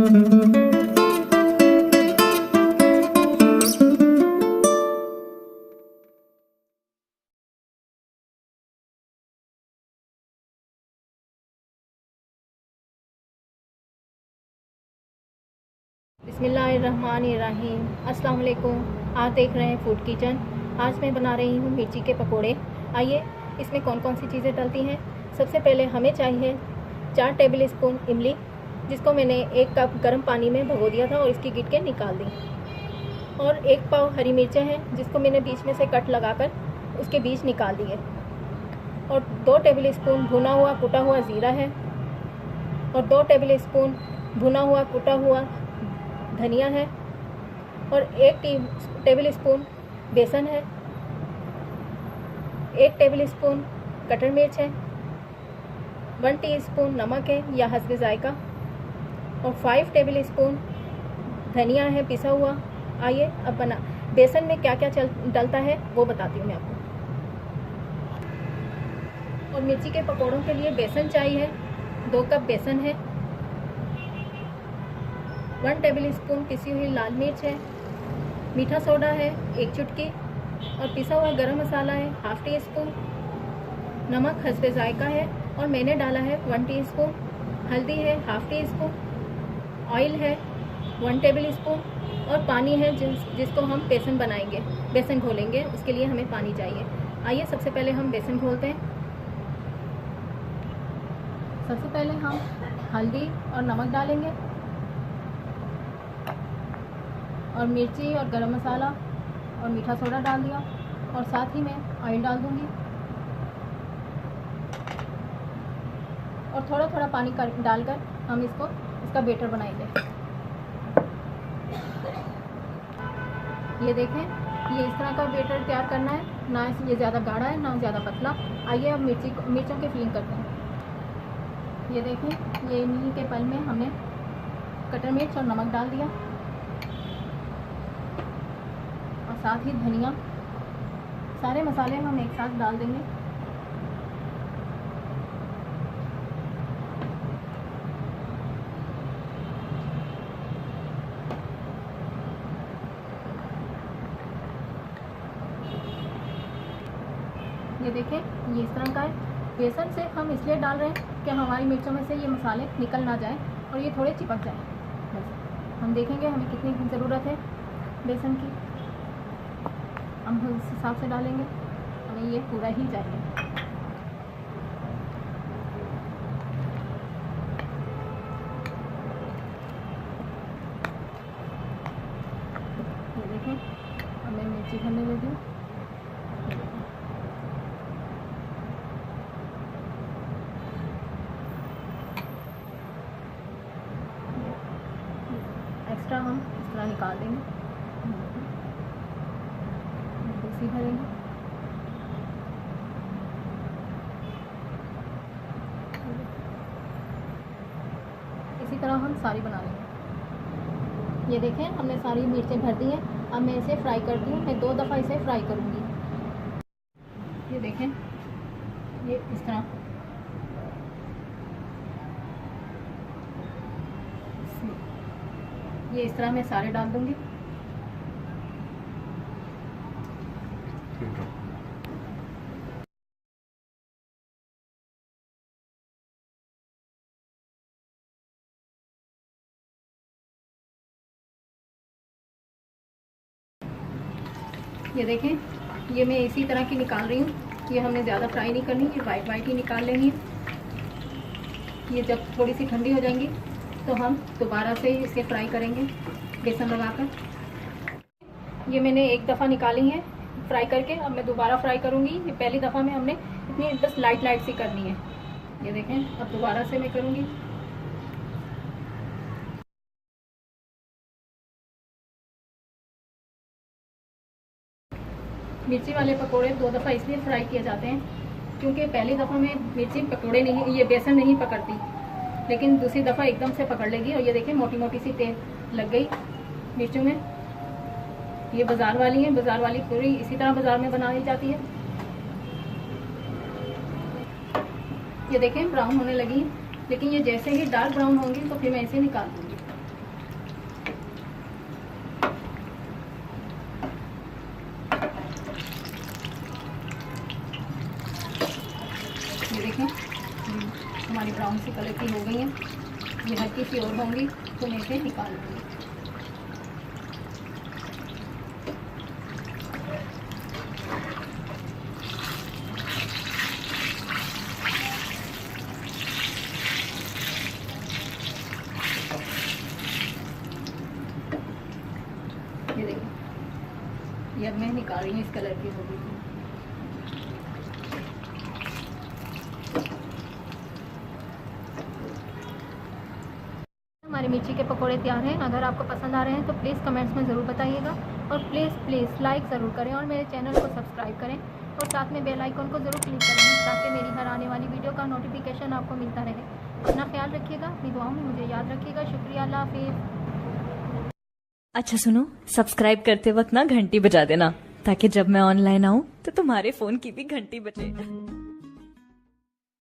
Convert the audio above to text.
बिस्मिल्लाहिर्रहमानिर्रहीम। अस्सलाम वालेकुम। आप देख रहे हैं फूड किचन। आज मैं बना रही हूँ मिर्ची के पकोड़े। आइए इसमें कौन कौन सी चीज़ें डलती हैं। सबसे पहले हमें चाहिए 4 टेबल स्पून इमली, जिसको मैंने 1 कप गर्म पानी में भिगो दिया था और इसकी गिटकें निकाल दी। और 1 पाव हरी मिर्चें हैं, जिसको मैंने बीच में से कट लगाकर उसके बीज निकाल दिए। और 2 टेबल स्पून भुना हुआ कुटा हुआ ज़ीरा है और 2 टेबल स्पून भुना हुआ कुटा हुआ धनिया है और 1 टेबल स्पून बेसन है, 1 टेबल स्पून कटर मिर्च है, 1 टीस्पून नमक है या हस्बे जायका और 5 टेबल स्पून धनिया है पिसा हुआ। आइए अब बेसन में क्या क्या डलता है वो बताती हूँ मैं आपको। और मिर्ची के पकौड़ों के लिए बेसन चाहिए, 2 कप बेसन है, 1 टेबल स्पून पिसी हुई लाल मिर्च है, मीठा सोडा है 1 चुटकी और पिसा हुआ गरम मसाला है ½ टीस्पून, नमक हस्बे जायका है और मैंने डाला है 1 टीस्पून, हल्दी है ½ टीस्पून, ऑयल है 1 टेबल स्पून और पानी है जिसको हम बेसन बनाएंगे, बेसन घोलेंगे, उसके लिए हमें पानी चाहिए। आइए सबसे पहले हम बेसन घोलते हैं। सबसे पहले हम हल्दी और नमक डालेंगे और मिर्ची और गरम मसाला और मीठा सोडा डाल दिया और साथ ही मैं ऑयल डाल दूंगी और थोड़ा थोड़ा पानी डालकर हम इसका बैटर बनाएंगे। ये देखें, ये इस तरह का बैटर तैयार करना है, ना ये ज़्यादा गाढ़ा है ना ज़्यादा पतला। आइए अब मिर्चों की फिलिंग करते हैं। ये देखें, ये इन्हीं के पल में हमने कटर मिर्च और नमक डाल दिया और साथ ही धनिया, सारे मसाले हम एक साथ डाल देंगे। ये देखें, ये इस तरह का है। बेसन से हम इसलिए डाल रहे हैं कि हमारी मिर्चों में से ये मसाले निकल ना जाए और ये थोड़े चिपक जाए। बस हम देखेंगे हमें कितनी ज़रूरत है बेसन की, हम उस हिसाब से डालेंगे, हमें ये पूरा ही चाहिए। ये देखें, अब मैं मिर्ची भरने देती हूँ। एक्स्ट्रा हम इस तरह निकाल देंगे, दूसरी भरेंगे। इसी तरह हम सारी बना लेंगे। ये देखें, हमने सारी मिर्चें भर दी हैं। अब मैं इसे फ्राई करती हूँ। मैं 2 दफ़ा इसे फ्राई करूँगी। ये देखें, ये इस तरह मैं सारे डाल दूँगी। ये देखें, ये मैं इसी तरह की निकाल रही हूँ। ये हमने ज़्यादा फ्राई नहीं करनी, ये वाइट ही निकाल लेंगे। ये जब थोड़ी सी ठंडी हो जाएंगी तो हम दोबारा से इसे फ्राई करेंगे बेसन लगाकर। ये मैंने 1 दफ़ा निकाली है फ्राई करके, अब मैं दोबारा फ्राई करूँगी। ये पहली दफ़ा में हमने इतनी बस लाइट सी करनी है। ये देखें, अब दोबारा से मैं करूँगी। मिर्ची वाले पकोड़े 2 दफ़ा इसलिए फ्राई किए जाते हैं क्योंकि पहली दफ़ा में मिर्ची पकोड़े नहीं, ये बेसन नहीं पकड़ती, लेकिन दूसरी दफ़ा एकदम से पकड़ लेगी। और ये देखें, मोटी मोटी सी तेल लग गई मिर्चों में। ये बाज़ार वाली है, बाज़ार वाली पूरी इसी तरह बाज़ार में बनाई जाती है। ये देखें, ब्राउन होने लगी, लेकिन ये जैसे ही डार्क ब्राउन होंगी तो फिर मैं इसे निकाल दूँगी। सी हो गई हैं, ये हल्की सी और होंगी तो मैं इसे निकाल लूँगी। ये देखो, ये अब मैं निकाल रही हूँ, इस कलर की होगी। हमारे मिर्ची के पकोड़े तैयार हैं। अगर आपको पसंद आ रहे हैं तो प्लीज़ कमेंट्स में ज़रूर बताइएगा और प्लीज़ लाइक ज़रूर करें और मेरे चैनल को सब्सक्राइब करें और साथ में बेल आइकन को ज़रूर क्लिक करें ताकि मेरी हर आने वाली वीडियो का नोटिफिकेशन आपको मिलता रहे। अपना ख्याल रखिएगा, अपनी दुआओं में मुझे याद रखिएगा। शुक्रिया, अल्लाह हाफिज़। अच्छा सुनो, सब्सक्राइब करते वक्त ना घंटी बजा देना ताकि जब मैं ऑनलाइन आऊं तो तुम्हारे फोन की भी घंटी बजे।